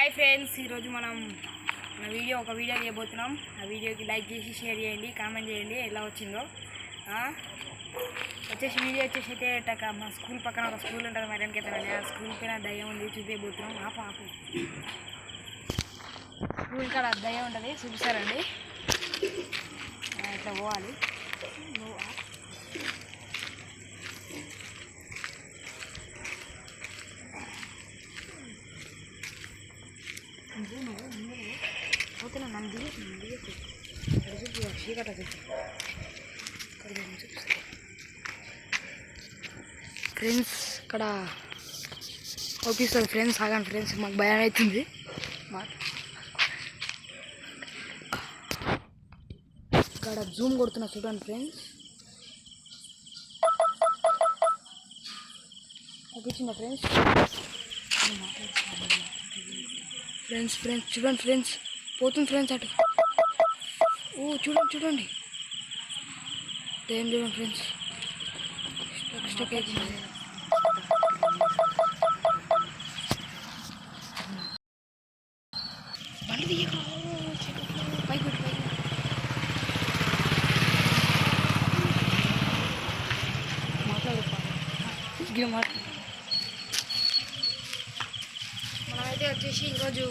Hi friends, ఈరోజు మనం ఒక వీడియో చేయబోతున్నాం. ఆ వీడియోకి లైక్ చేసి షేర్ చేయండి, కామెంట్ చేయండి ఎలా వచ్చిందో. వీడియో వచ్చేసి అయితే మా స్కూల్ పక్కన ఒక స్కూల్ ఉంటుంది, మరి వెనకెత్తానండి. ఆ స్కూల్ పైన దయ్యం ఉంది, చూపించబోతున్నాం. ఆపు స్కూల్ కాడ దయ్యం ఉంటుంది, చూపిస్తారండి. ఇట్లా పోవాలి. ఓకేనా, నన్ను దిగచ్చు చీకట ఫ్రెండ్స్. ఇక్కడ ఓపిస్తుంది ఫ్రెండ్స్, ఆగండి ఫ్రెండ్స్, మాకు భయం అవుతుంది. ఇక్కడ జూమ్ కొడుతున్నా, చూడండి ఫ్రెండ్స్. ఓపించిందా ఫ్రెండ్స్? ఫ్రెండ్స్ చూడండి ఫ్రెండ్స్, పోతుంది ఫ్రెండ్స్ అటు. చూడండి ఏం చూడండి ఫ్రెండ్స్, స్టక్ అవుతుంది. మనమైతే వచ్చేసి ఈరోజు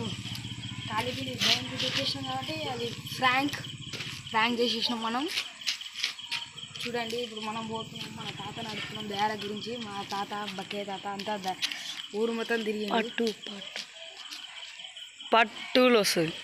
కాలిపిల్లి భయం చూపించేసినాం కాబట్టి అది ఫ్రాంక్ చేసేసినాం మనం. చూడండి, ఇప్పుడు మనం పోతున్నాం, మన తాత నడుపుతున్నాం దయాల గురించి. మా తాత, బక్కే తాత అంతా ఊరు మొత్తం తిరిగి పట్టులు వస్తుంది.